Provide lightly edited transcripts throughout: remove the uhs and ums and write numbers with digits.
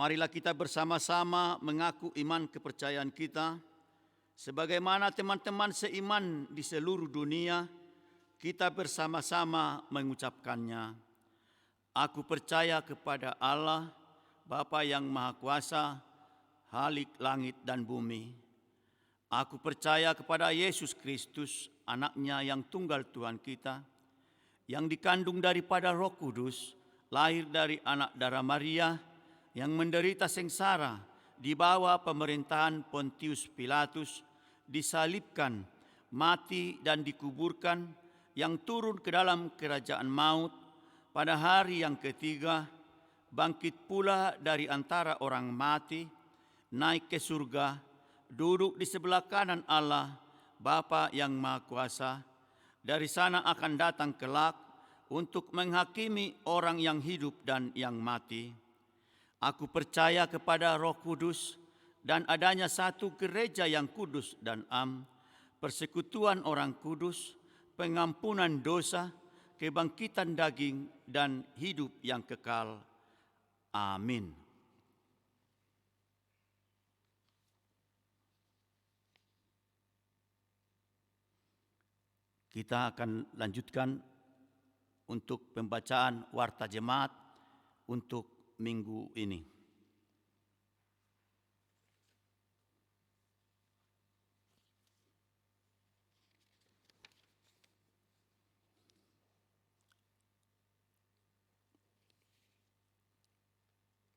marilah kita bersama-sama mengaku iman kepercayaan kita. Sebagaimana teman-teman seiman di seluruh dunia, kita bersama-sama mengucapkannya. Aku percaya kepada Allah, Bapa yang Maha Kuasa, Khalik langit dan bumi. Aku percaya kepada Yesus Kristus, anaknya yang tunggal Tuhan kita, yang dikandung daripada Roh Kudus, lahir dari anak darah Maria, yang menderita sengsara di bawah pemerintahan Pontius Pilatus, disalibkan, mati dan dikuburkan, yang turun ke dalam kerajaan maut, pada hari yang ketiga, bangkit pula dari antara orang mati, naik ke surga, duduk di sebelah kanan Allah, Bapa yang Maha Kuasa. Dari sana akan datang kelak untuk menghakimi orang yang hidup dan yang mati. Aku percaya kepada Roh Kudus dan adanya satu gereja yang kudus dan am, persekutuan orang kudus, pengampunan dosa, kebangkitan daging, dan hidup yang kekal. Amin. Kita akan lanjutkan untuk pembacaan warta jemaat untuk minggu ini.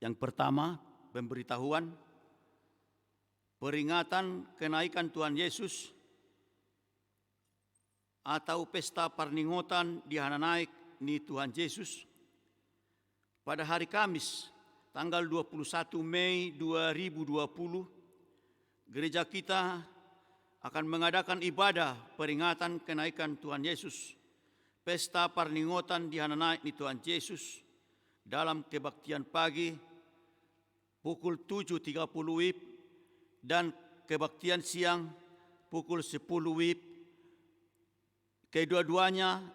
Yang pertama, pemberitahuan peringatan kenaikan Tuhan Yesus atau pesta parningotan di Hana Naik ni Tuhan Yesus pada hari Kamis tanggal 21 Mei 2020, gereja kita akan mengadakan ibadah peringatan kenaikan Tuhan Yesus, pesta parningotan di Hana Naik ni Tuhan Yesus dalam kebaktian pagi pukul 7.30 WIB dan kebaktian siang pukul 10 WIB. Kedua-duanya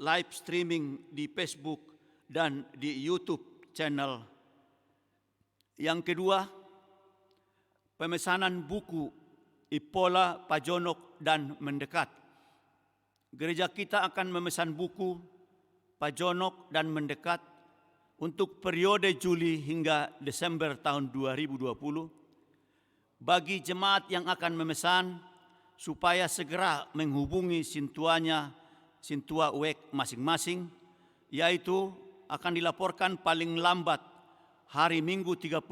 live streaming di Facebook dan di YouTube channel. Yang kedua, pemesanan buku Ipola, Pajonok, dan Mendekat. Gereja kita akan memesan buku Pajonok dan Mendekat untuk periode Juli hingga Desember tahun 2020. Bagi jemaat yang akan memesan, supaya segera menghubungi Sintua UEK masing-masing, yaitu akan dilaporkan paling lambat hari Minggu 31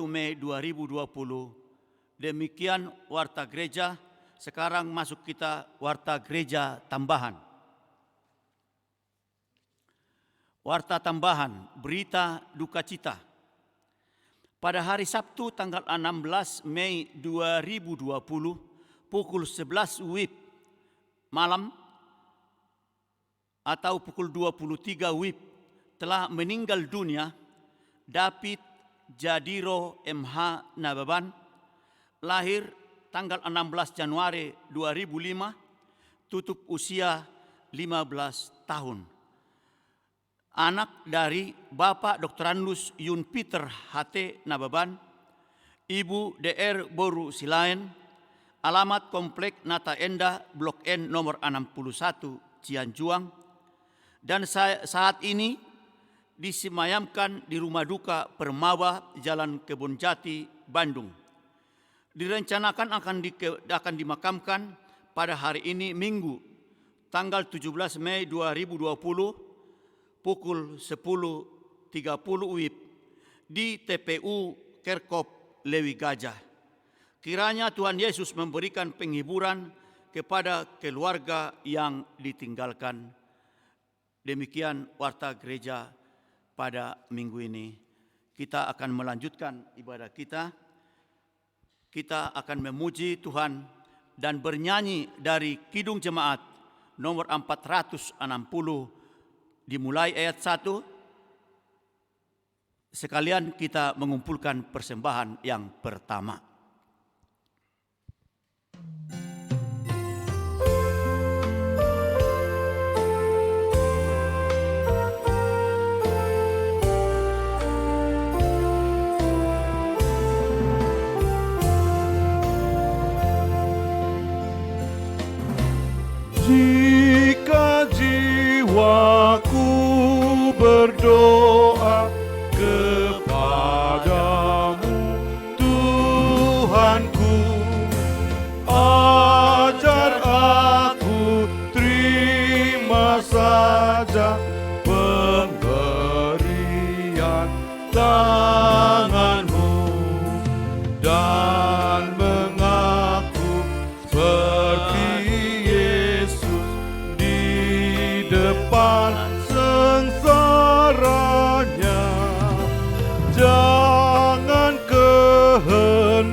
Mei 2020. Demikian warta gereja. Sekarang masuk kita warta gereja tambahan. Warta tambahan, berita duka cita. Pada hari Sabtu tanggal 16 Mei 2020, pukul 11 WIB malam atau pukul 23 WIB telah meninggal dunia David Jadiro MH Nababan, lahir tanggal 16 Januari 2005, tutup usia 15 tahun. Anak dari Bapak Dr. Anlus Yun Peter HT Nababan, Ibu DR Boru Silaen, alamat Komplek Nata Enda, Blok N nomor 61, Cianjuang, dan saat ini disemayamkan di Rumah Duka Permawa, Jalan Kebonjati, Bandung. Direncanakan akan dimakamkan pada hari ini Minggu, tanggal 17 Mei 2020, pukul 10.30 WIB di TPU Kerkop Lewi Gajah. Kiranya Tuhan Yesus memberikan penghiburan kepada keluarga yang ditinggalkan. Demikian warta gereja pada minggu ini. Kita akan melanjutkan ibadah kita. Kita akan memuji Tuhan dan bernyanyi dari Kidung Jemaat nomor 460 dimulai ayat 1. Sekalian kita mengumpulkan persembahan yang pertama. Jika jiwaku berdoa kepadamu, Tuhanku, ajar aku terima saja pemberian tanganmu dan mengaku seperti Yesus di depan sengsaranya. Jangan kehendakku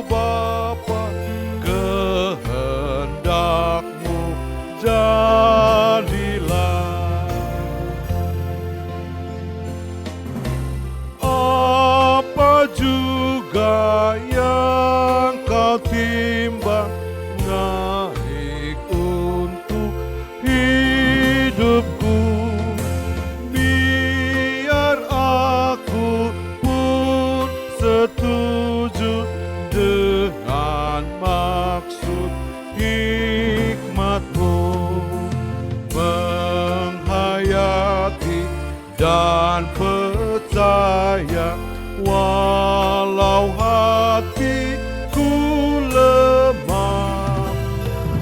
Bapa, kehendakmu jadilah. Apa juga yang kau timbang naik untuk hidupku, biar aku pun setuju dengan maksud hikmatmu, menghayati dan percaya walau hatiku lemah.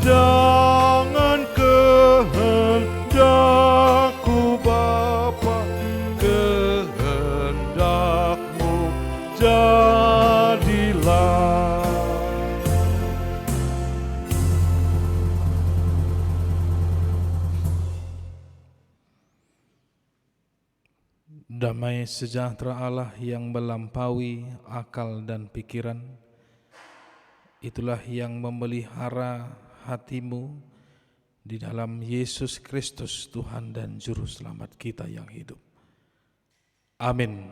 Jangan kehendakku Bapa, kehendakmu jadilah. Damai sejahtera Allah yang melampaui akal dan pikiran, itulah yang memelihara hatimu di dalam Yesus Kristus Tuhan dan Juru Selamat kita yang hidup. Amin.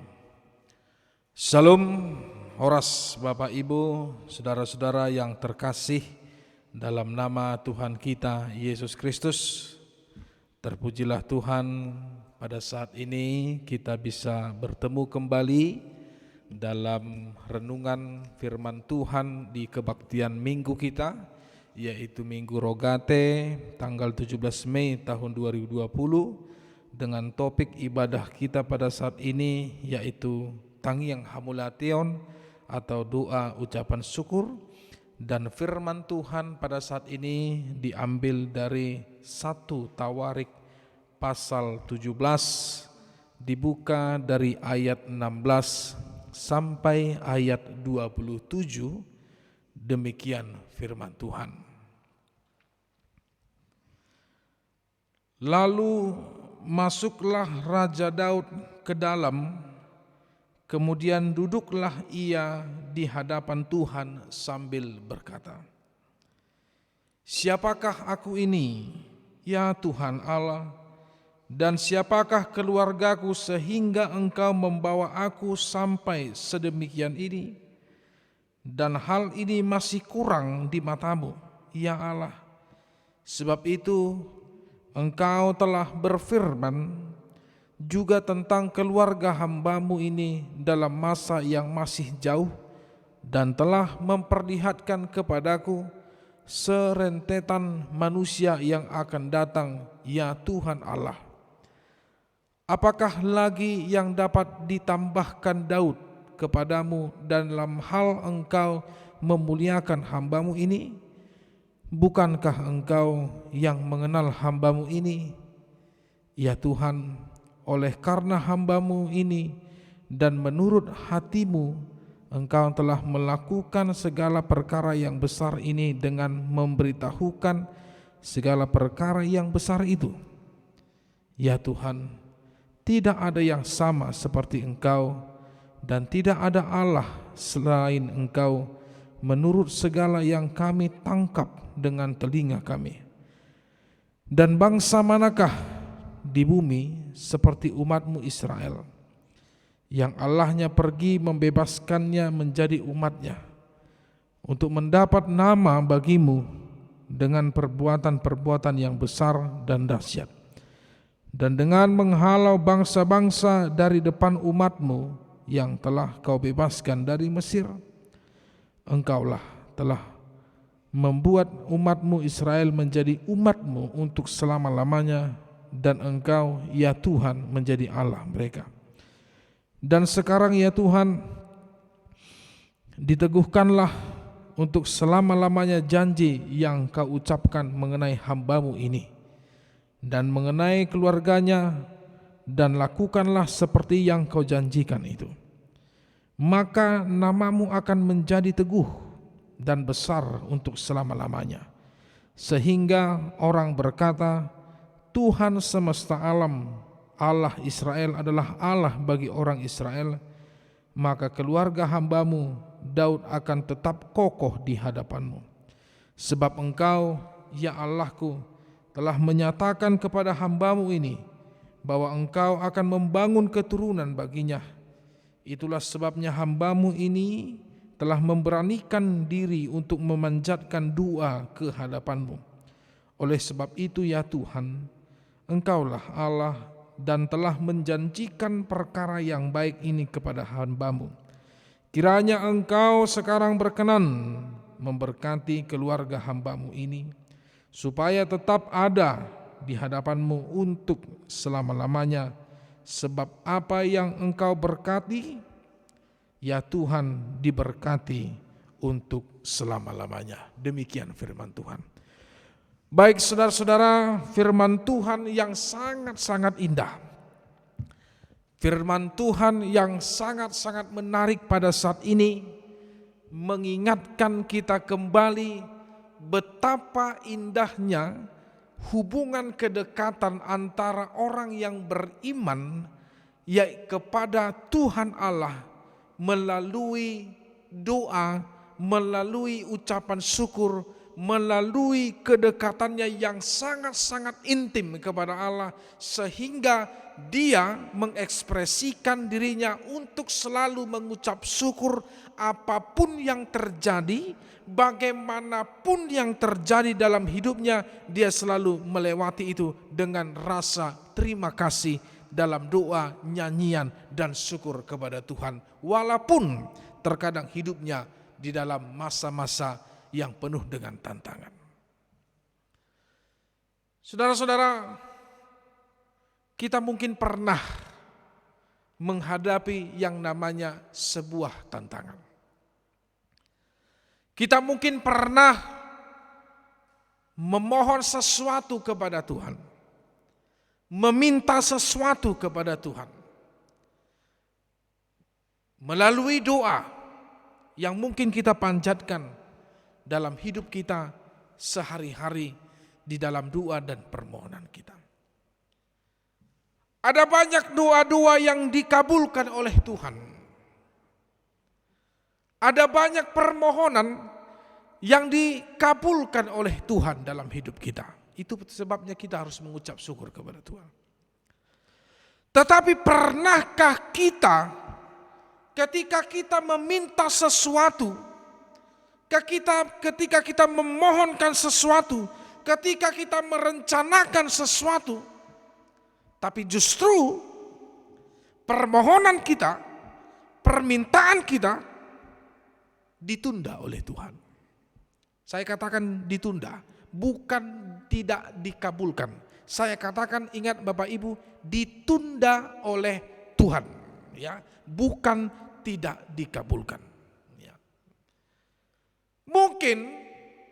Shalom, horas Bapak Ibu, saudara-saudara yang terkasih dalam nama Tuhan kita Yesus Kristus. Terpujilah Tuhan, pada saat ini kita bisa bertemu kembali dalam renungan firman Tuhan di kebaktian minggu kita, yaitu Minggu Rogate tanggal 17 Mei tahun 2020, dengan topik ibadah kita pada saat ini yaitu Tangyang Hamulation atau doa ucapan syukur. Dan firman Tuhan pada saat ini diambil dari 1 Tawarik pasal 17, dibuka dari ayat 16 sampai ayat 27. Demikian firman Tuhan. Lalu masuklah Raja Daud ke dalam, kemudian duduklah ia di hadapan Tuhan sambil berkata, "Siapakah aku ini, ya Tuhan Allah? Dan siapakah keluargaku sehingga Engkau membawa aku sampai sedemikian ini? Dan hal ini masih kurang di matamu, ya Allah. Sebab itu Engkau telah berfirman juga tentang keluarga hamba-Mu ini dalam masa yang masih jauh, dan telah memperlihatkan kepadaku serentetan manusia yang akan datang, ya Tuhan Allah. Apakah lagi yang dapat ditambahkan Daud kepadamu dalam hal Engkau memuliakan hamba-Mu ini? Bukankah Engkau yang mengenal hamba-Mu ini, ya Tuhan? Oleh karena hamba-Mu ini dan menurut hati-Mu, Engkau telah melakukan segala perkara yang besar ini dengan memberitahukan segala perkara yang besar itu. Ya Tuhan, tidak ada yang sama seperti Engkau, dan tidak ada Allah selain Engkau menurut segala yang kami tangkap dengan telinga kami. Dan bangsa manakah di bumi seperti umat-Mu Israel, yang Allahnya pergi membebaskannya menjadi umat-Nya, untuk mendapat nama bagi-Mu dengan perbuatan-perbuatan yang besar dan dahsyat, dan dengan menghalau bangsa-bangsa dari depan umat-Mu yang telah Kau bebaskan dari Mesir. Engkaulah telah membuat umatmu Israel menjadi umatmu untuk selama-lamanya, dan Engkau, ya Tuhan, menjadi Allah mereka. Dan sekarang, ya Tuhan, diteguhkanlah untuk selama-lamanya janji yang Kau ucapkan mengenai hamba-Mu ini dan mengenai keluarganya, dan lakukanlah seperti yang Kau janjikan itu. Maka nama-Mu akan menjadi teguh dan besar untuk selama-lamanya, sehingga orang berkata, Tuhan semesta alam, Allah Israel adalah Allah bagi orang Israel. Maka keluarga hamba-Mu Daud akan tetap kokoh di hadapan-Mu. Sebab Engkau, ya Allahku, telah menyatakan kepada hamba-Mu ini bahwa Engkau akan membangun keturunan baginya. Itulah sebabnya hamba-Mu ini telah memberanikan diri untuk memanjatkan doa ke hadapan-Mu. Oleh sebab itu, ya Tuhan, Engkaulah Allah dan telah menjanjikan perkara yang baik ini kepada hamba-Mu. Kiranya Engkau sekarang berkenan memberkati keluarga hamba-Mu ini, supaya tetap ada di hadapan-Mu untuk selama-lamanya. Sebab apa yang Engkau berkati, ya Tuhan, diberkati untuk selama-lamanya. Demikian firman Tuhan. Baik saudara-saudara, firman Tuhan yang sangat-sangat indah, firman Tuhan yang sangat-sangat menarik pada saat ini, mengingatkan kita kembali betapa indahnya hubungan kedekatan antara orang yang beriman kepada Tuhan Allah melalui doa, melalui ucapan syukur, melalui kedekatannya yang sangat-sangat intim kepada Allah, sehingga dia mengekspresikan dirinya untuk selalu mengucap syukur apapun yang terjadi, bagaimanapun yang terjadi dalam hidupnya, dia selalu melewati itu dengan rasa terima kasih dalam doa, nyanyian, dan syukur kepada Tuhan. Walaupun terkadang hidupnya di dalam masa-masa yang penuh dengan tantangan. Saudara-saudara, kita mungkin pernah menghadapi yang namanya sebuah tantangan. Kita mungkin pernah memohon sesuatu kepada Tuhan, meminta sesuatu kepada Tuhan melalui doa yang mungkin kita panjatkan dalam hidup kita sehari-hari di dalam doa dan permohonan kita. Ada banyak doa-doa yang dikabulkan oleh Tuhan. Ada banyak permohonan yang dikabulkan oleh Tuhan dalam hidup kita. Itu sebabnya kita harus mengucap syukur kepada Tuhan. Tetapi pernahkah kita ketika kita meminta sesuatu, ketika kita memohonkan sesuatu, ketika kita merencanakan sesuatu, tapi justru permohonan kita, permintaan kita ditunda oleh Tuhan. Saya katakan ditunda, bukan tidak dikabulkan. Saya katakan, ingat Bapak Ibu, ditunda oleh Tuhan, ya, bukan tidak dikabulkan. Ya. Mungkin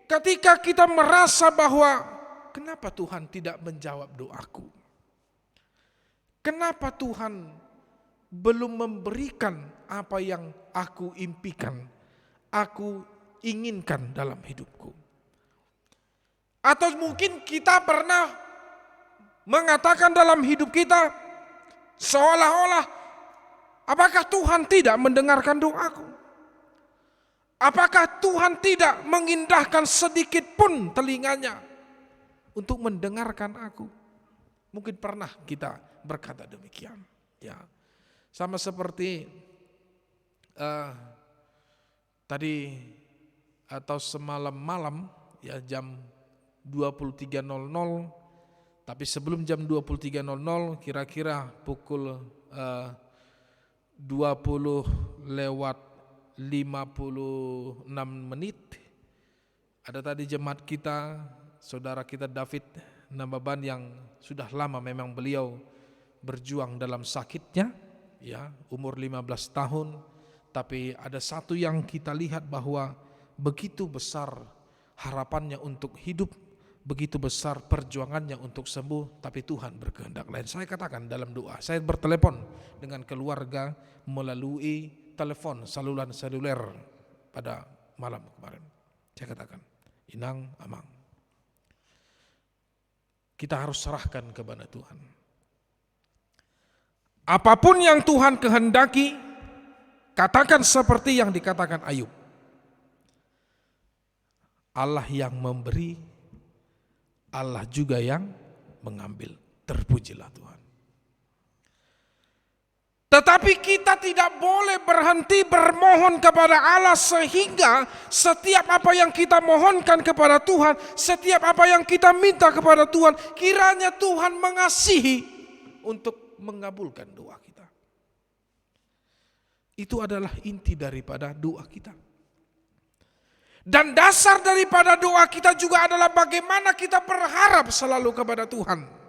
ketika kita merasa bahwa kenapa Tuhan tidak menjawab doaku? Kenapa Tuhan belum memberikan apa yang aku impikan, aku inginkan dalam hidupku? Atau mungkin kita pernah mengatakan dalam hidup kita seolah-olah, apakah Tuhan tidak mendengarkan doaku? Apakah Tuhan tidak mengindahkan sedikit pun telinganya untuk mendengarkan aku? Mungkin pernah kita berkata demikian. Ya, sama seperti tadi atau semalam malam, ya, jam 23.00. Tapi sebelum jam 23.00, kira-kira pukul 20:56, Ada tadi jemaat kita, saudara kita David Nababan yang sudah lama memang beliau berjuang dalam sakitnya, ya, umur 15 tahun. Tapi ada satu yang kita lihat bahwa begitu besar harapannya untuk hidup, begitu besar perjuangannya untuk sembuh, tapi Tuhan berkehendak lain. Saya katakan dalam doa, saya bertelepon dengan keluarga melalui telepon saluran seluler pada malam kemarin. Saya katakan, Inang, Amang, kita harus serahkan kepada Tuhan. Apapun yang Tuhan kehendaki, katakan seperti yang dikatakan Ayub. Allah yang memberi, Allah juga yang mengambil. Terpujilah Tuhan. Tetapi kita tidak boleh berhenti bermohon kepada Allah, sehingga setiap apa yang kita mohonkan kepada Tuhan, setiap apa yang kita minta kepada Tuhan, kiranya Tuhan mengasihi untuk mengabulkan doa kita. Itu adalah inti daripada doa kita. Dan dasar daripada doa kita juga adalah bagaimana kita berharap selalu kepada Tuhan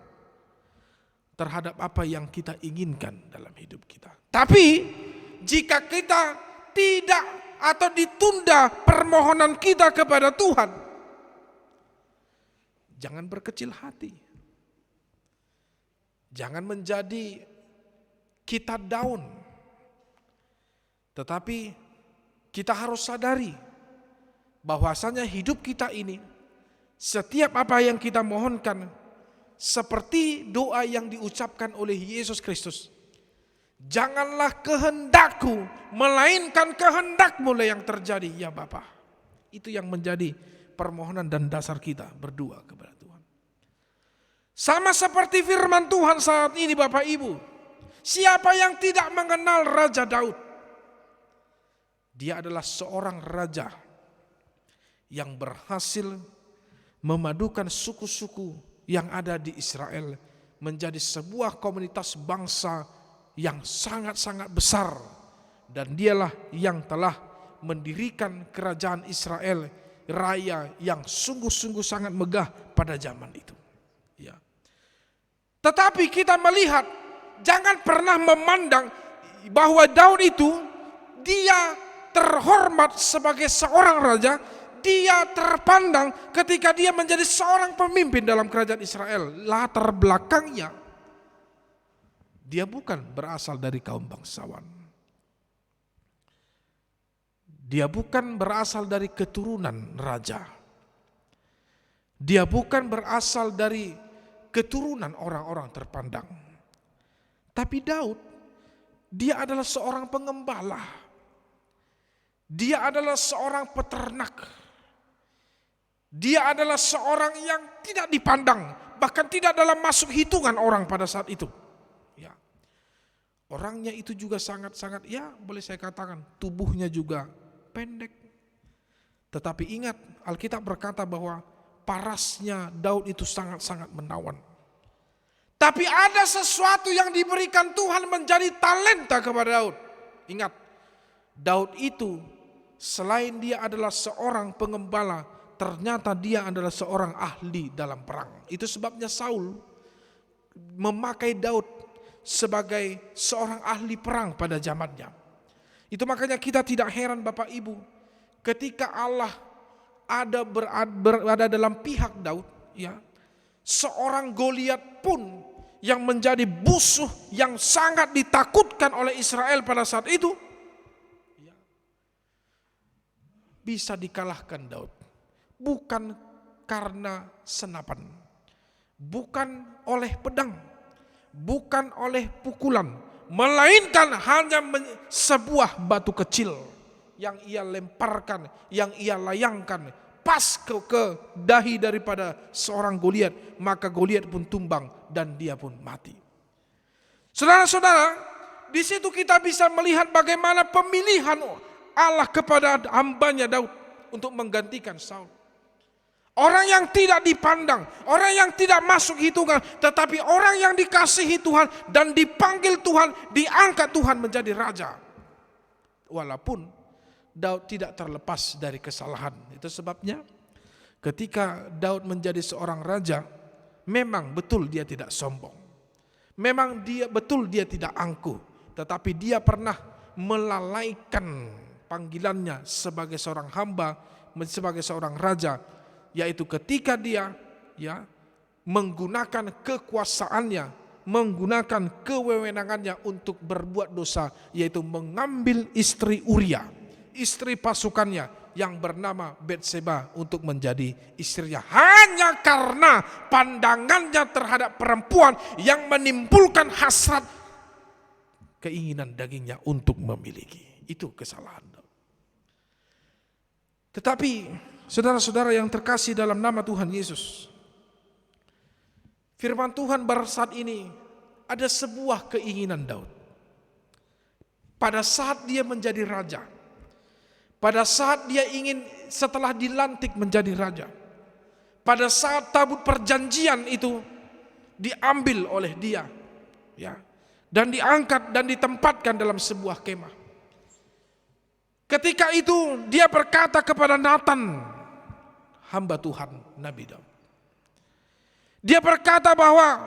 terhadap apa yang kita inginkan dalam hidup kita. Tapi jika kita tidak atau ditunda permohonan kita kepada Tuhan, jangan berkecil hati. Jangan menjadi kita down. Tetapi kita harus sadari bahwasanya hidup kita ini, setiap apa yang kita mohonkan, seperti doa yang diucapkan oleh Yesus Kristus. Janganlah kehendakku, melainkan kehendak-Mu yang terjadi, ya Bapa. Itu yang menjadi permohonan dan dasar kita berdoa kepada Tuhan. Sama seperti firman Tuhan saat ini Bapak Ibu. Siapa yang tidak mengenal Raja Daud? Dia adalah seorang raja yang berhasil memadukan suku-suku yang ada di Israel menjadi sebuah komunitas bangsa yang sangat-sangat besar, dan dialah yang telah mendirikan kerajaan Israel raya yang sungguh-sungguh sangat megah pada zaman itu. Ya. Tetapi kita melihat, jangan pernah memandang bahwa Daud itu dia terhormat sebagai seorang raja. Dia terpandang ketika dia menjadi seorang pemimpin dalam kerajaan Israel. Latar belakangnya, dia bukan berasal dari kaum bangsawan. Dia bukan berasal dari keturunan raja. Dia bukan berasal dari keturunan orang-orang terpandang. Tapi Daud, dia adalah seorang pengembala. Dia adalah seorang peternak. Dia adalah seorang yang tidak dipandang, bahkan tidak dalam masuk hitungan orang pada saat itu. Ya. Orangnya itu juga sangat-sangat, ya boleh saya katakan, tubuhnya juga pendek. Tetapi ingat, Alkitab berkata bahwa parasnya Daud itu sangat-sangat menawan. Tapi ada sesuatu yang diberikan Tuhan menjadi talenta kepada Daud. Ingat, Daud itu selain dia adalah seorang pengembala, ternyata dia adalah seorang ahli dalam perang. Itu sebabnya Saul memakai Daud sebagai seorang ahli perang pada zamannya. Itu makanya kita tidak heran Bapak Ibu, ketika Allah berada dalam pihak Daud, ya, seorang Goliat pun yang menjadi musuh yang sangat ditakutkan oleh Israel pada saat itu, ya, bisa dikalahkan Daud. Bukan karena senapan, bukan oleh pedang, bukan oleh pukulan, melainkan hanya sebuah batu kecil yang ia lemparkan, yang ia layangkan pas ke dahi daripada seorang Goliat, maka Goliat pun tumbang dan dia pun mati. Saudara-saudara, di situ kita bisa melihat bagaimana pemilihan Allah kepada hambanya Daud untuk menggantikan Saul. Orang yang tidak dipandang, orang yang tidak masuk hitungan, tetapi orang yang dikasihi Tuhan dan dipanggil Tuhan, diangkat Tuhan menjadi raja. Walaupun Daud tidak terlepas dari kesalahan. Itu sebabnya ketika Daud menjadi seorang raja, memang betul dia tidak sombong. Memang betul dia tidak angkuh, tetapi dia pernah melalaikan panggilannya sebagai seorang hamba, sebagai seorang raja, yaitu ketika dia menggunakan kekuasaannya, menggunakan kewewenangannya untuk berbuat dosa, yaitu mengambil istri Uria, istri pasukannya yang bernama Betseba untuk menjadi istrinya, hanya karena pandangannya terhadap perempuan yang menimbulkan hasrat keinginan dagingnya untuk memiliki. Itu kesalahan. Tetapi saudara-saudara yang terkasih dalam nama Tuhan Yesus, firman Tuhan pada saat ini ada sebuah keinginan Daud. Pada saat dia menjadi raja, pada saat dia ingin setelah dilantik menjadi raja, pada saat tabut perjanjian itu diambil oleh dia, dan diangkat dan ditempatkan dalam sebuah kemah. Ketika itu dia berkata kepada Nathan, hamba Tuhan Nabi Daud. Dia berkata bahwa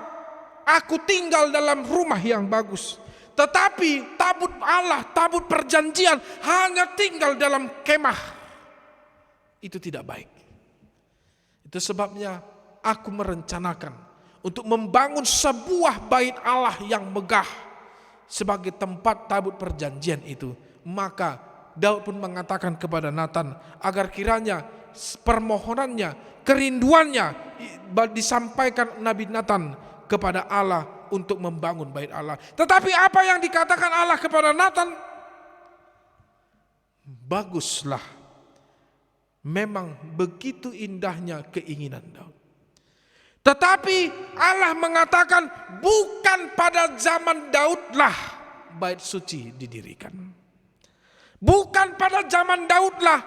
aku tinggal dalam rumah yang bagus, tetapi tabut Allah, tabut perjanjian hanya tinggal dalam kemah. Itu tidak baik. Itu sebabnya aku merencanakan untuk membangun sebuah bait Allah yang megah sebagai tempat tabut perjanjian itu. Maka Daud pun mengatakan kepada Nathan agar kiranya permohonannya, kerinduannya disampaikan Nabi Nathan kepada Allah untuk membangun bait Allah. Tetapi apa yang dikatakan Allah kepada Nathan? Baguslah. Memang begitu indahnya keinginan Daud. Tetapi Allah mengatakan bukan pada zaman Daudlah bait suci didirikan. Bukan pada zaman Daudlah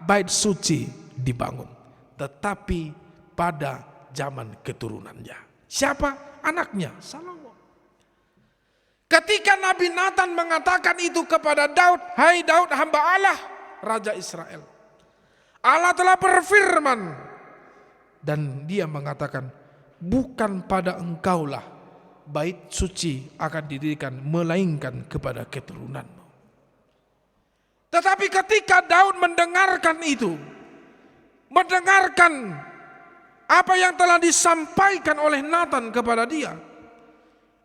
bait suci dibangun, tetapi pada zaman keturunannya. Siapa? Anaknya, Salomo. Ketika Nabi Nathan mengatakan itu kepada Daud, "Hai Daud, hamba Allah, Raja Israel. Allah telah berfirman," dan dia mengatakan, "Bukan pada engkaulah bait suci akan didirikan, melainkan kepada keturunanmu." Tetapi ketika Daud mendengarkan itu, mendengarkan apa yang telah disampaikan oleh Nathan kepada dia,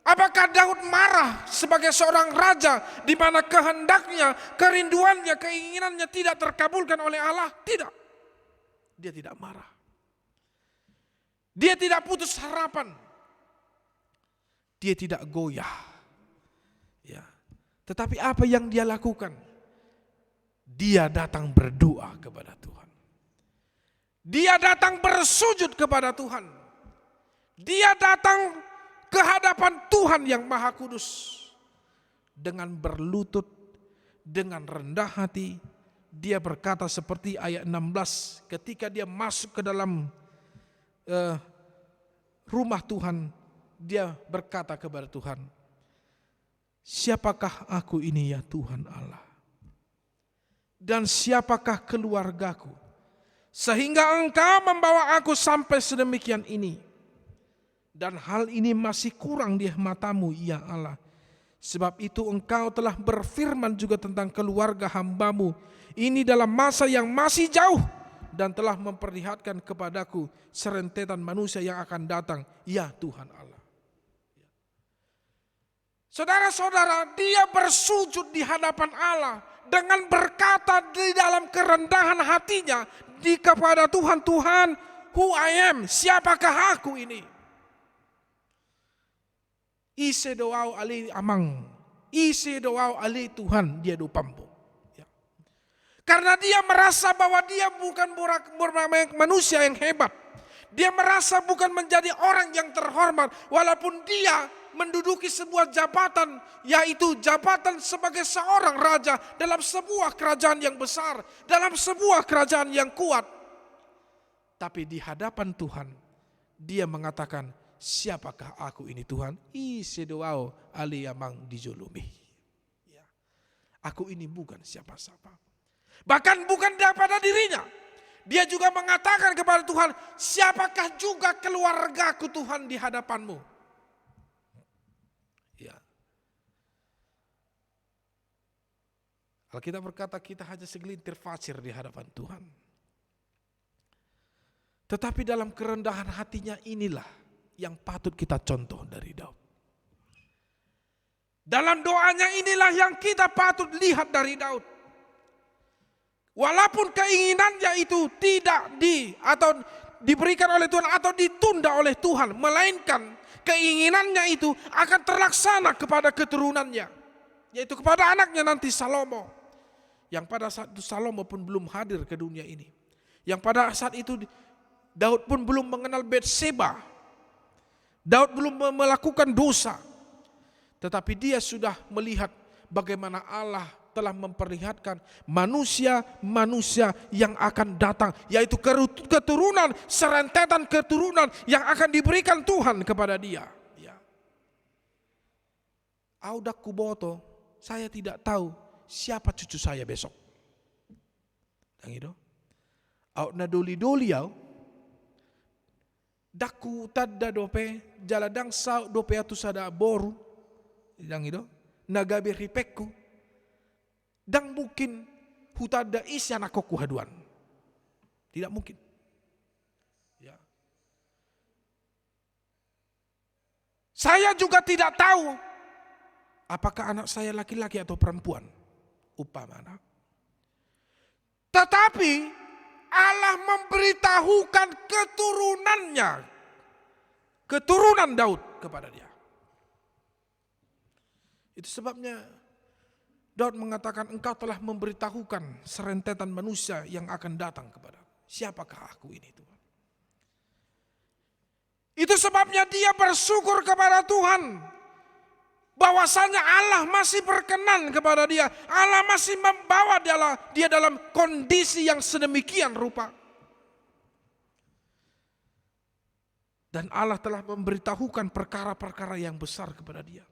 apakah Daud marah sebagai seorang raja di mana kehendaknya, kerinduannya, keinginannya tidak terkabulkan oleh Allah? Tidak. Dia tidak marah. Dia tidak putus harapan. Dia tidak goyah. Tetapi apa yang dia lakukan? Dia datang berdoa kepada Tuhan. Dia datang bersujud kepada Tuhan. Dia datang ke hadapan Tuhan yang Maha Kudus. Dengan berlutut, dengan rendah hati, dia berkata seperti ayat 16 ketika dia masuk ke dalam rumah Tuhan, dia berkata kepada Tuhan, "Siapakah aku ini ya Tuhan Allah? Dan siapakah keluargaku, sehingga Engkau membawa aku sampai sedemikian ini? Dan hal ini masih kurang di matamu ya Allah. Sebab itu Engkau telah berfirman juga tentang keluarga hambamu ini dalam masa yang masih jauh, dan telah memperlihatkan kepadaku serentetan manusia yang akan datang, ya Tuhan Allah." Saudara-saudara, dia bersujud di hadapan Allah dengan berkata di dalam kerendahan hatinya kepada Tuhan, "Tuhan, who I am, siapakah aku ini? Ise doau ali amang, ise doau ali Tuhan dia do pampu." Karena dia merasa bahwa dia bukan manusia yang hebat. Dia merasa bukan menjadi orang yang terhormat, walaupun dia menduduki sebuah jabatan, yaitu jabatan sebagai seorang raja dalam sebuah kerajaan yang besar, dalam sebuah kerajaan yang kuat. Tapi di hadapan Tuhan, dia mengatakan, "Siapakah aku ini Tuhan? Isedoao aliyamang dijulumi." Aku ini bukan siapa-siapa. Bahkan bukan daripada dirinya. dia juga mengatakan kepada Tuhan, siapakah juga keluargaku Tuhan di hadapan-Mu? Ya. Alkitab berkata kita hanya segelintir pasir di hadapan Tuhan. Tetapi dalam kerendahan hatinya inilah yang patut kita contoh dari Daud. Dalam doanya inilah yang kita patut lihat dari Daud. Walaupun keinginannya itu tidak diberikan oleh Tuhan atau ditunda oleh Tuhan, melainkan keinginannya itu akan terlaksana kepada keturunannya, yaitu kepada anaknya nanti Salomo. Yang pada saat itu Salomo pun belum hadir ke dunia ini. Yang pada saat itu Daud pun belum mengenal Batseba. Daud belum melakukan dosa. Tetapi dia sudah melihat bagaimana Allah telah memperlihatkan manusia-manusia yang akan datang, yaitu keturunan, serentetan keturunan yang akan diberikan Tuhan kepada dia. Ya. Audak kuboto, saya tidak tahu siapa cucu saya besok. Yang itu, audna doli-doli au, daku tadda dope, jaladang sau dope atu sada boru, yang itu, nagabe ripekku. Dan mungkin hutada isi anak koku haduan. Tidak mungkin. Ya. Saya juga tidak tahu apakah anak saya laki-laki atau perempuan. Upamana. Tetapi Allah memberitahukan keturunannya. Keturunan Daud kepada dia. Itu sebabnya Daud mengatakan, engkau telah memberitahukan serentetan manusia yang akan datang kepada. Siapakah aku ini Tuhan? Itu sebabnya dia bersyukur kepada Tuhan. Bahwasanya Allah masih berkenan kepada dia. Allah masih membawa dia dalam kondisi yang sedemikian rupa. Dan Allah telah memberitahukan perkara-perkara yang besar kepada dia.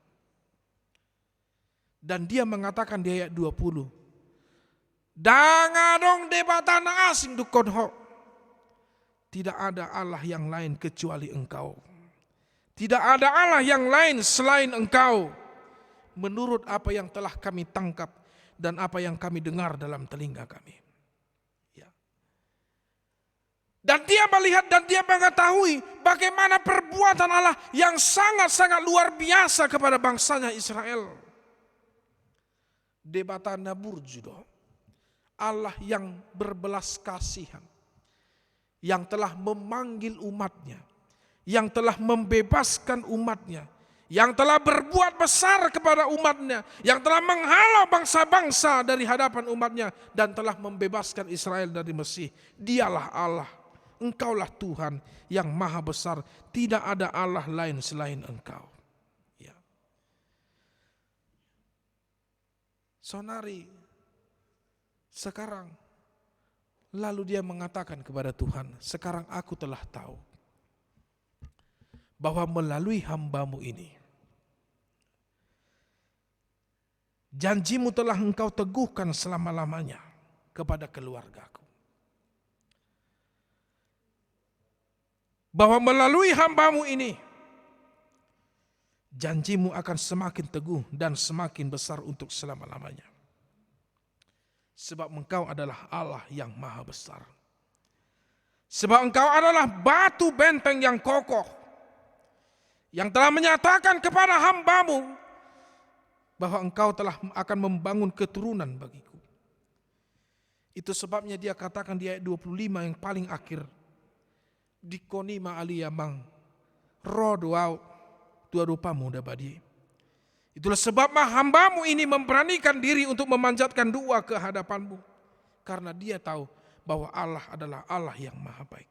Dan dia mengatakan di ayat 20. Dangadong debatana asing dukonho. Tidak ada Allah yang lain kecuali engkau. Tidak ada Allah yang lain selain engkau. Menurut apa yang telah kami tangkap dan apa yang kami dengar dalam telinga kami. Ya. Dan dia melihat dan dia mengetahui bagaimana perbuatan Allah yang sangat-sangat luar biasa kepada bangsanya Israel. Debatana burjudo, Allah yang berbelas kasihan, yang telah memanggil umatnya, yang telah membebaskan umatnya, yang telah berbuat besar kepada umatnya, yang telah menghalau bangsa-bangsa dari hadapan umatnya, dan telah membebaskan Israel dari Mesir. Dialah Allah, engkaulah Tuhan yang maha besar, tidak ada Allah lain selain engkau. Sonari, sekarang lalu dia mengatakan kepada Tuhan, sekarang aku telah tahu bahwa melalui hamba-Mu ini, janji-Mu telah Engkau teguhkan selama-lamanya kepada keluargaku. Bahwa melalui hamba-Mu ini, janji-Mu akan semakin teguh dan semakin besar untuk selama-lamanya. Sebab Engkau adalah Allah yang maha besar. Sebab Engkau adalah batu benteng yang kokoh, yang telah menyatakan kepada hamba-Mu bahwa Engkau telah akan membangun keturunan bagiku. Itu sebabnya dia katakan di ayat 25 yang paling akhir, Dikonima aliyamang rodoau tua rupamu dabadi. Itulah sebab hamba-Mu ini memberanikan diri untuk memanjatkan doa ke hadapan-Mu. Karena dia tahu bahwa Allah adalah Allah yang maha baik.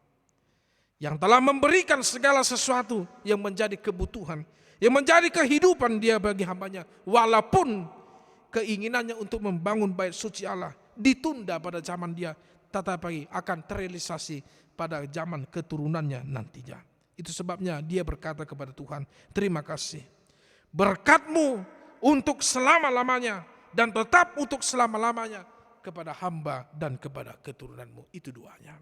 Yang telah memberikan segala sesuatu yang menjadi kebutuhan, yang menjadi kehidupan dia bagi hamba-Nya. Walaupun keinginannya untuk membangun bait suci Allah ditunda pada zaman dia, tetapi akan terrealisasi pada zaman keturunannya nantinya. Itu sebabnya dia berkata kepada Tuhan, terima kasih. Berkat-Mu untuk selama-lamanya dan tetap untuk selama-lamanya. kepada hamba dan kepada keturunanmu. Itu doanya.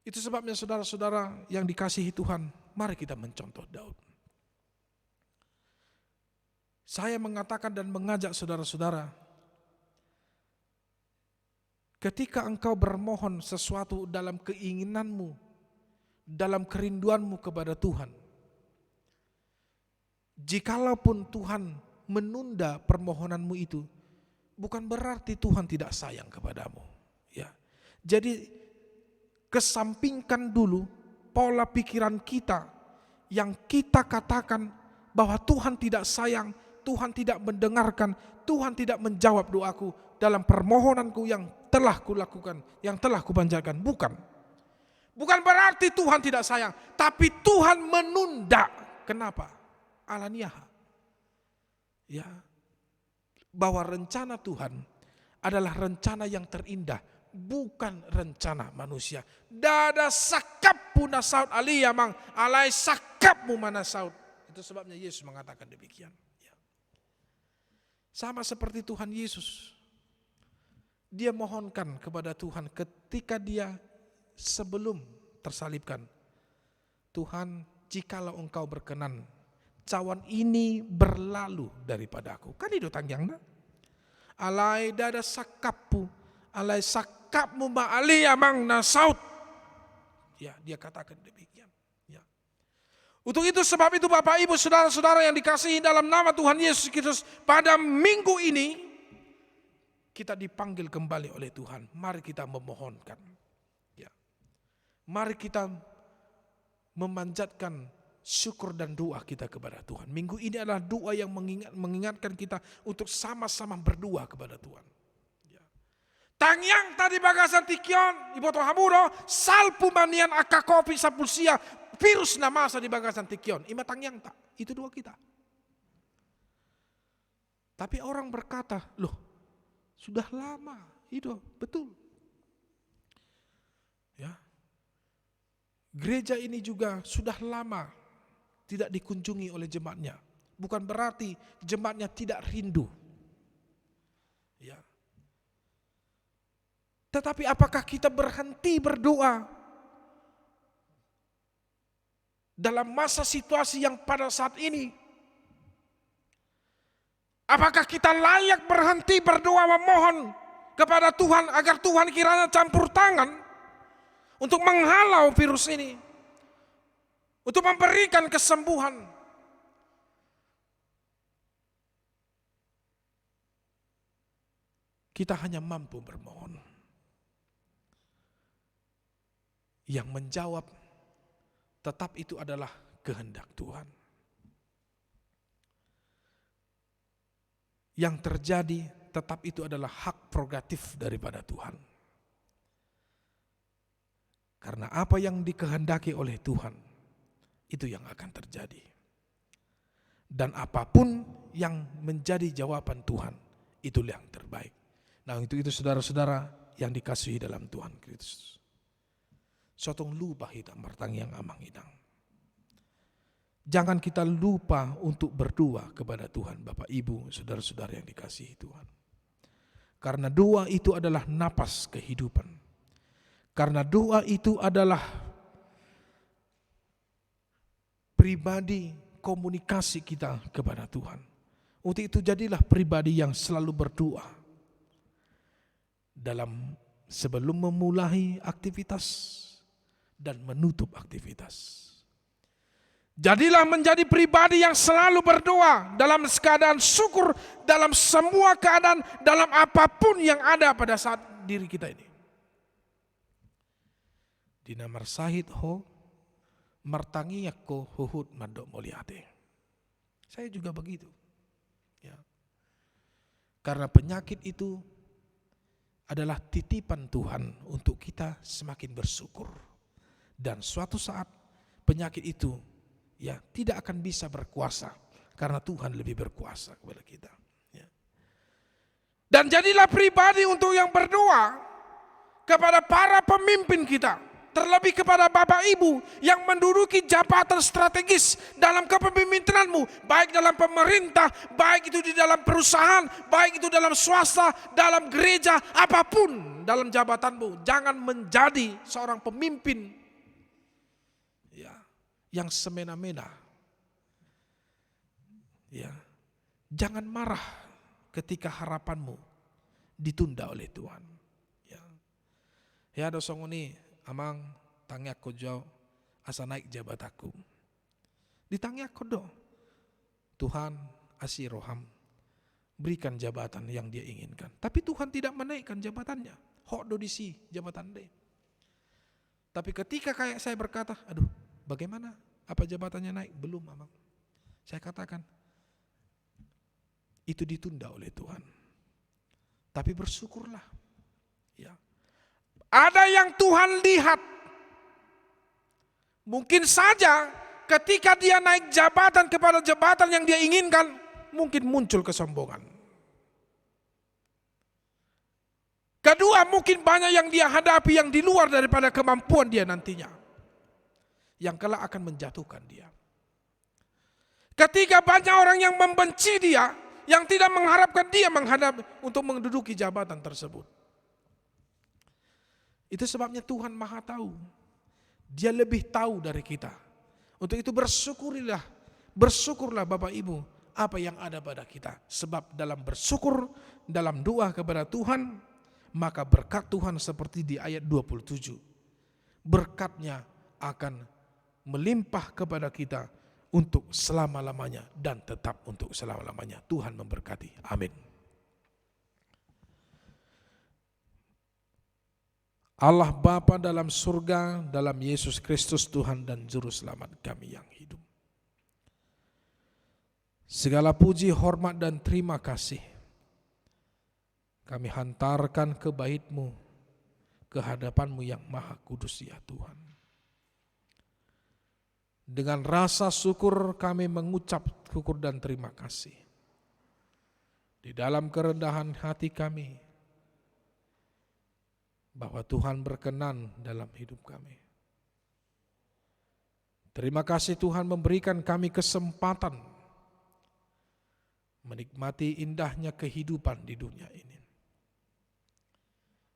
Itu sebabnya saudara-saudara yang dikasihi Tuhan, mari kita mencontoh Daud. Saya mengatakan dan mengajak saudara-saudara, ketika engkau bermohon sesuatu dalam keinginanmu, dalam kerinduanmu kepada Tuhan, jikalaupun Tuhan menunda permohonanmu itu, bukan berarti Tuhan tidak sayang kepadamu. Ya. Jadi kesampingkan dulu pola pikiran kita yang kita katakan bahwa Tuhan tidak sayang, Tuhan tidak mendengarkan, Tuhan tidak menjawab doaku dalam permohonanku yang telah kulakukan, yang telah kupanjatkan. Bukan. Bukan berarti Tuhan tidak sayang, tapi Tuhan menunda. Kenapa? Alaniah. Ya. Bahwa rencana Tuhan adalah rencana yang terindah, bukan rencana manusia. Dada sakapmu nasaut aliyamang, alai sakapmu manasaut. Itu sebabnya Yesus mengatakan demikian. Sama seperti Tuhan Yesus. Dia mohonkan kepada Tuhan ketika dia sebelum tersalibkan. Tuhan, jikalau engkau berkenan, cawan ini berlalu daripada aku. Kan itu tangyangna. Alai dada sakapmu, alai sakapmu ma'ali amang nasaut. Ya, dia katakan demikian. Ya. Untuk itu sebab itu Bapak Ibu saudara-saudara yang dikasihi dalam nama Tuhan Yesus Kristus, pada minggu ini kita dipanggil kembali oleh Tuhan. Mari kita memohonkan. Ya. Mari kita memanjatkan syukur dan doa kita kepada Tuhan. Minggu ini adalah doa yang mengingatkan kita untuk sama-sama berdoa kepada Tuhan. Ya. Tangyang tadi bagasan tikion, iboto hamuro, salpu manian akakopi sapulsia, virus namasa di bagasan tikion. Ima tangyang tak, itu doa kita. Tapi orang berkata, loh sudah lama, itu betul. Ya. Gereja ini juga sudah lama tidak dikunjungi oleh jemaatnya. Bukan berarti jemaatnya tidak rindu. Ya. Tetapi apakah kita berhenti berdoa dalam masa situasi yang pada saat ini? Apakah kita layak berhenti berdoa memohon kepada Tuhan agar Tuhan kiranya campur tangan untuk menghalau virus ini, untuk memberikan kesembuhan? Kita hanya mampu bermohon. Yang menjawab tetap itu adalah kehendak Tuhan. Yang terjadi tetap itu adalah hak prerogatif daripada Tuhan. Karena apa yang dikehendaki oleh Tuhan, itu yang akan terjadi. Dan apapun yang menjadi jawaban Tuhan, itulah yang terbaik. Nah itu saudara-saudara yang dikasihi dalam Tuhan Kristus. Sotong lupa hitam martang yang amang hidang. Jangan kita lupa untuk berdoa kepada Tuhan, Bapak Ibu, saudara-saudara yang dikasihi Tuhan. Karena doa itu adalah napas kehidupan. Karena doa itu adalah pribadi komunikasi kita kepada Tuhan. Untuk itu jadilah pribadi yang selalu berdoa. Dalam sebelum memulai aktivitas dan menutup aktivitas. Jadilah menjadi pribadi yang selalu berdoa dalam keadaan syukur, dalam semua keadaan, dalam apapun yang ada pada saat diri kita ini. Di namar sahid ho, martangi yakko huhud mandok moliate. Saya juga begitu. Ya. Karena penyakit itu adalah titipan Tuhan untuk kita semakin bersyukur. Dan suatu saat penyakit itu ya tidak akan bisa berkuasa karena Tuhan lebih berkuasa kepada kita. Ya. Dan jadilah pribadi untuk yang berdoa kepada para pemimpin kita, terlebih kepada Bapak Ibu yang menduduki jabatan strategis dalam kepemimpinanmu, baik dalam pemerintah, baik itu di dalam perusahaan, baik itu dalam swasta, dalam gereja, apapun dalam jabatanmu. Jangan menjadi seorang pemimpin ya, yang semena-mena. Ya, jangan marah ketika harapanmu ditunda oleh Tuhan. Ya dosong ini amang tangyak ko jauh asa naik jabataku. Ditangyak ko do. Tuhan asih roham berikan jabatan yang dia inginkan. Tapi Tuhan tidak menaikkan jabatannya. Hok do disi jabatan dia. Tapi ketika kayak saya berkata, aduh bagaimana? Apa jabatannya naik? Belum amang. Saya katakan, itu ditunda oleh Tuhan. Tapi bersyukurlah. Ya. Ada yang Tuhan lihat. Mungkin saja ketika dia naik jabatan kepada jabatan yang dia inginkan, mungkin muncul kesombongan. Kedua, mungkin banyak yang dia hadapi yang di luar daripada kemampuan dia nantinya, yang kelak akan menjatuhkan dia. Ketika banyak orang yang membenci dia, yang tidak mengharapkan dia menghadapi untuk menduduki jabatan tersebut. Itu sebabnya Tuhan Maha Tahu. Dia lebih tahu dari kita. Untuk itu bersyukurlah Bapak Ibu apa yang ada pada kita. Sebab dalam bersyukur, dalam doa kepada Tuhan, maka berkat Tuhan seperti di ayat 27. Berkatnya akan melimpah kepada kita untuk selama-lamanya dan tetap untuk selama-lamanya. Tuhan memberkati. Amin. Allah Bapa dalam surga, dalam Yesus Kristus Tuhan dan Juru Selamat kami yang hidup. Segala puji, hormat dan terima kasih kami hantarkan ke bait-Mu, ke hadapan-Mu yang Maha Kudus ya Tuhan. Dengan rasa syukur kami mengucap syukur dan terima kasih. Di dalam kerendahan hati kami, bahwa Tuhan berkenan dalam hidup kami. Terima kasih Tuhan memberikan kami kesempatan menikmati indahnya kehidupan di dunia ini.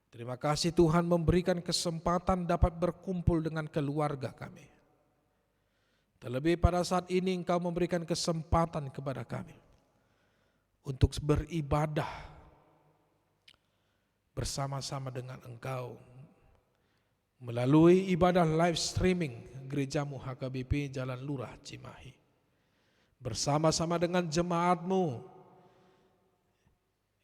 Terima kasih Tuhan memberikan kesempatan dapat berkumpul dengan keluarga kami. Terlebih pada saat ini Engkau memberikan kesempatan kepada kami untuk beribadah bersama-sama dengan Engkau melalui ibadah live streaming Gerejamu HKBP Jalan Lurah Cimahi, bersama-sama dengan jemaat-Mu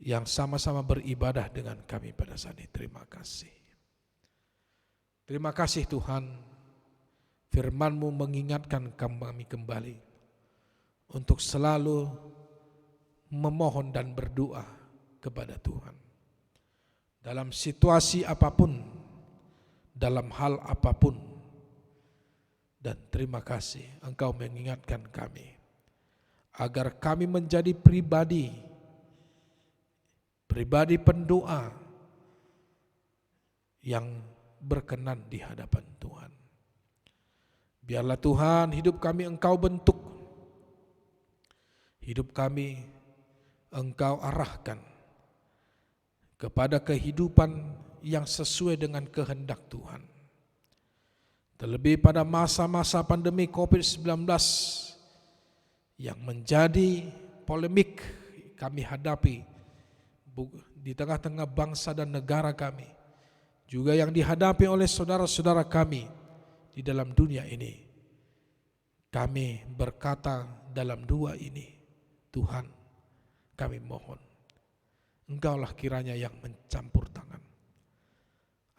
yang sama-sama beribadah dengan kami pada saat ini. Terima kasih. Terima kasih Tuhan, firman-Mu mengingatkan kami kembali untuk selalu memohon dan berdoa kepada Tuhan. Dalam situasi apapun, dalam hal apapun. Dan terima kasih Engkau mengingatkan kami agar kami menjadi pribadi pendoa yang berkenan di hadapan Tuhan. Biarlah Tuhan hidup kami Engkau bentuk, hidup kami Engkau arahkan kepada kehidupan yang sesuai dengan kehendak Tuhan. Terlebih pada masa-masa pandemi COVID-19 yang menjadi polemik kami hadapi di tengah-tengah bangsa dan negara kami, juga yang dihadapi oleh saudara-saudara kami di dalam dunia ini. Kami berkata dalam doa ini, Tuhan, kami mohon Engkaulah kiranya yang mencampur tangan,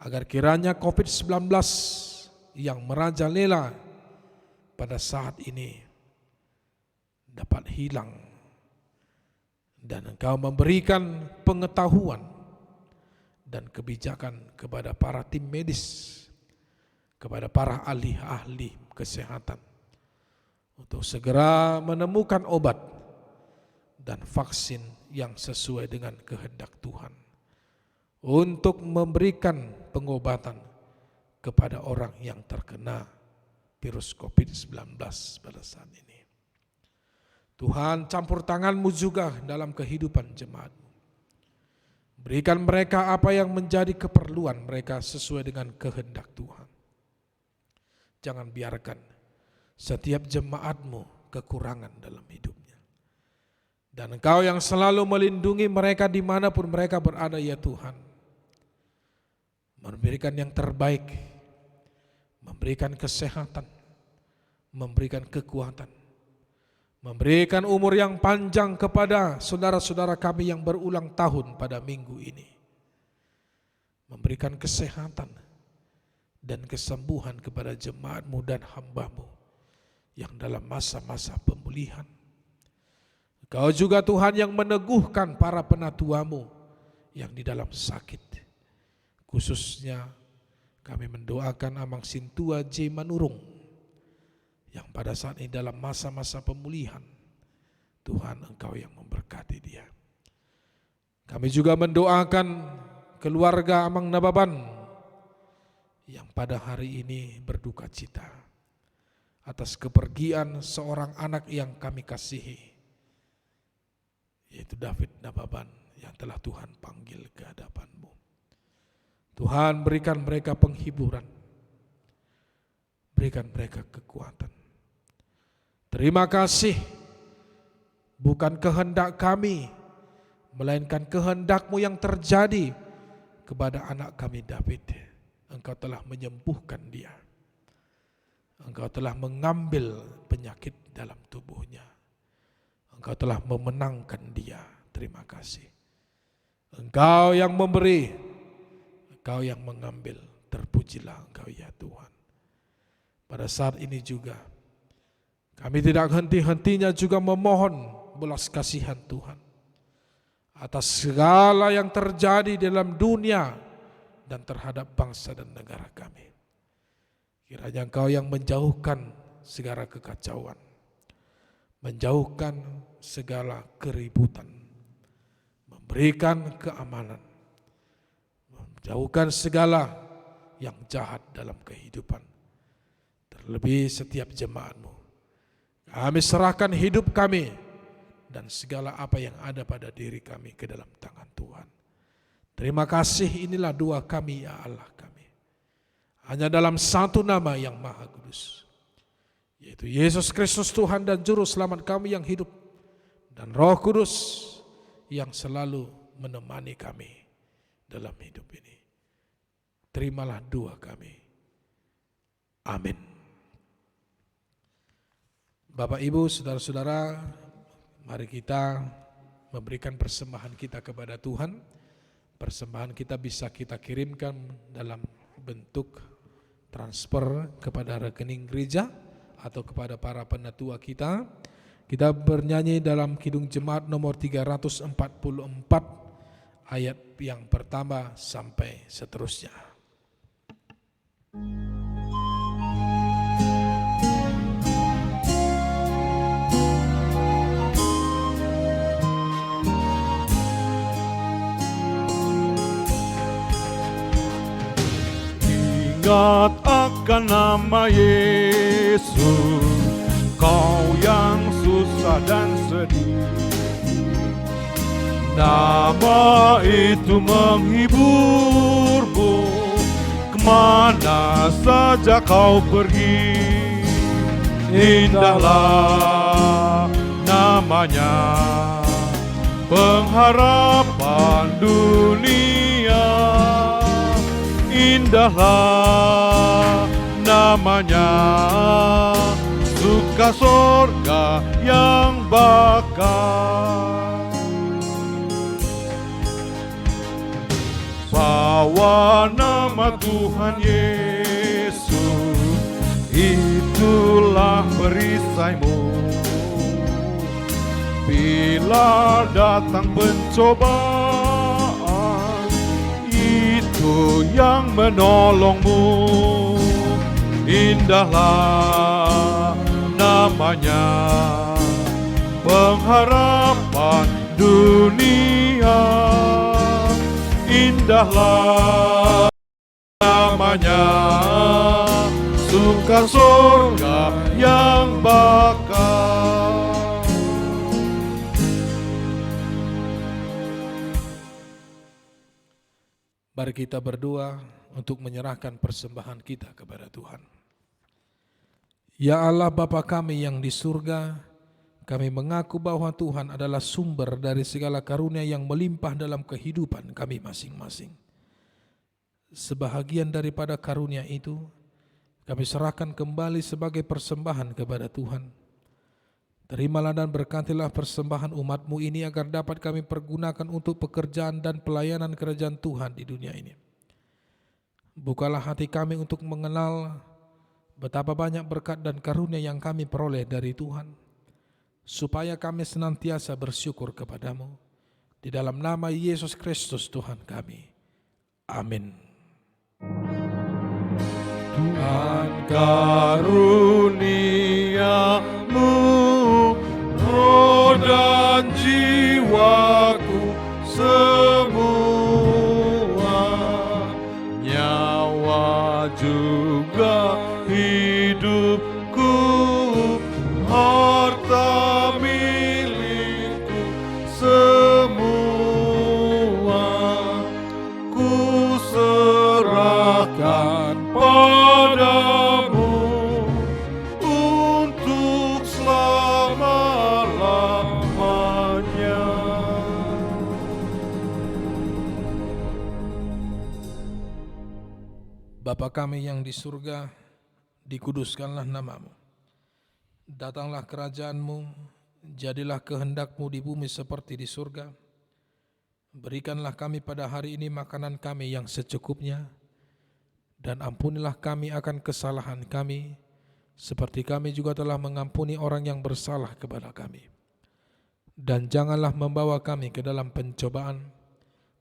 agar kiranya COVID-19 yang merajalela pada saat ini dapat hilang, dan Engkau memberikan pengetahuan dan kebijakan kepada para tim medis, kepada para ahli-ahli kesehatan, untuk segera menemukan obat dan vaksin yang sesuai dengan kehendak Tuhan, untuk memberikan pengobatan kepada orang yang terkena virus COVID-19 pada saat ini. Tuhan, campur tangan-Mu juga dalam kehidupan jemaat-Mu. Berikan mereka apa yang menjadi keperluan mereka sesuai dengan kehendak Tuhan. Jangan biarkan setiap jemaat-Mu kekurangan dalam hidupnya. Dan Engkau yang selalu melindungi mereka dimanapun mereka berada, ya Tuhan. Memberikan yang terbaik, memberikan kesehatan, memberikan kekuatan, memberikan umur yang panjang kepada saudara-saudara kami yang berulang tahun pada minggu ini. Memberikan kesehatan dan kesembuhan kepada jemaat-Mu dan hamba-Mu yang dalam masa-masa pemulihan. Engkau juga Tuhan yang meneguhkan para penatua-Mu yang di dalam sakit. Khususnya kami mendoakan Amang Sintua J. Manurung yang pada saat ini dalam masa-masa pemulihan. Tuhan, Engkau yang memberkati dia. Kami juga mendoakan keluarga Amang Nababan yang pada hari ini berduka cita atas kepergian seorang anak yang kami kasihi, yaitu David Nababan yang telah Tuhan panggil ke hadapan-Mu. Tuhan, berikan mereka penghiburan, berikan mereka kekuatan. Terima kasih, bukan kehendak kami, melainkan kehendak-Mu yang terjadi kepada anak kami David. Engkau telah menyembuhkan dia. Engkau telah mengambil penyakit dalam tubuhnya. Engkau telah memenangkan dia. Terima kasih. Engkau yang memberi, Engkau yang mengambil, terpujilah Engkau ya Tuhan. Pada saat ini juga, kami tidak henti-hentinya juga memohon belas kasihan Tuhan atas segala yang terjadi dalam dunia dan terhadap bangsa dan negara kami. Kiranya Engkau yang menjauhkan segala kekacauan, menjauhkan segala keributan, memberikan keamanan, jauhkan segala yang jahat dalam kehidupan. Terlebih setiap jemaat-Mu. Kami serahkan hidup kami dan segala apa yang ada pada diri kami ke dalam tangan Tuhan. Terima kasih, inilah doa kami ya Allah kami. Hanya dalam satu nama yang Maha Kudus, yaitu Yesus Kristus Tuhan dan Juru Selamat kami yang hidup, dan Roh Kudus yang selalu menemani kami dalam hidup ini. Terimalah doa kami. Amin. Bapak, Ibu, saudara-saudara, mari kita memberikan persembahan kita kepada Tuhan. Persembahan kita bisa kita kirimkan dalam bentuk transfer kepada rekening gereja atau kepada para penatua kita. Kita bernyanyi dalam Kidung Jemaat nomor 344 ayat yang pertama sampai seterusnya. Ingat akan nama Yesus, kau yang susah dan sedih. Nama itu menghiburmu, kemana saja kau pergi. Indahlah namanya, pengharapan dunia. Indahlah namanya, suka sorga yang bakal. Bawa nama Tuhan Yesus, itulah perisaimu. Bila datang pencobaan, itu yang menolongmu. Indahlah namanya, pengharapan dunia. Indahlah namanya, suka surga yang bakal. Mari kita berdoa untuk menyerahkan persembahan kita kepada Tuhan. Ya Allah Bapa kami yang di surga, kami mengaku bahwa Tuhan adalah sumber dari segala karunia yang melimpah dalam kehidupan kami masing-masing. Sebahagian daripada karunia itu, kami serahkan kembali sebagai persembahan kepada Tuhan. Terimalah dan berkatilah persembahan umat-Mu ini agar dapat kami pergunakan untuk pekerjaan dan pelayanan kerajaan Tuhan di dunia ini. Bukalah hati kami untuk mengenal betapa banyak berkat dan karunia yang kami peroleh dari Tuhan, supaya kami senantiasa bersyukur kepadamu. Di dalam nama Yesus Kristus Tuhan kami. Amin. Tuhan karuniamu, roh dan jiwaku semua, nyawa juga hidupku, harta milikku semua, ku serahkan padamu untuk selama-lamanya. Bapa kami yang di surga, dikuduskanlah namamu. Datanglah kerajaanmu, jadilah kehendak-Mu di bumi seperti di surga. Berikanlah kami pada hari ini makanan kami yang secukupnya, dan ampunilah kami akan kesalahan kami, seperti kami juga telah mengampuni orang yang bersalah kepada kami. Dan janganlah membawa kami ke dalam pencobaan,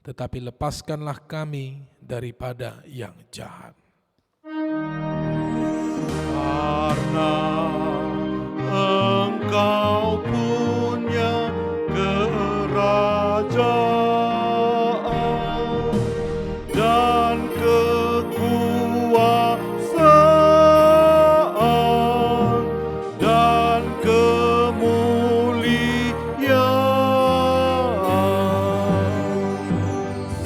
tetapi lepaskanlah kami daripada yang jahat. Karena Engkau punya kerajaan dan kekuasaan dan kemuliaan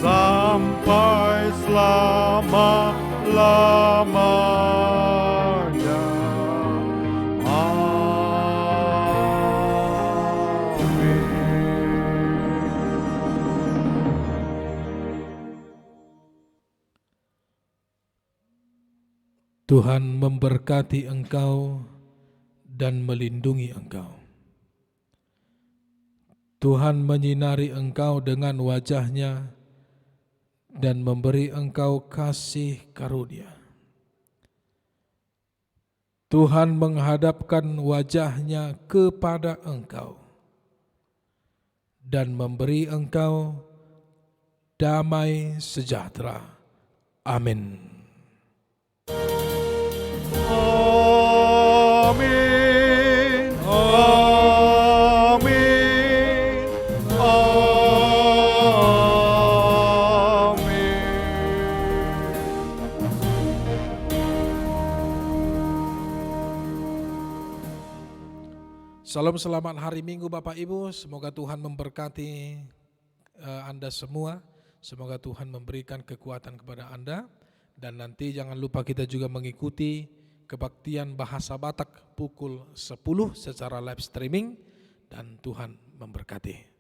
sampai selama-lamanya. Tuhan memberkati engkau dan melindungi engkau. Tuhan menyinari engkau dengan wajah-Nya dan memberi engkau kasih karunia. Tuhan menghadapkan wajah-Nya kepada engkau dan memberi engkau damai sejahtera. Amin. Amin, amin, amin. Salam selamat hari Minggu Bapak Ibu, semoga Tuhan memberkati Anda semua, semoga Tuhan memberikan kekuatan kepada Anda, dan nanti jangan lupa kita juga mengikuti kebaktian bahasa Batak pukul 10 secara live streaming, dan Tuhan memberkati.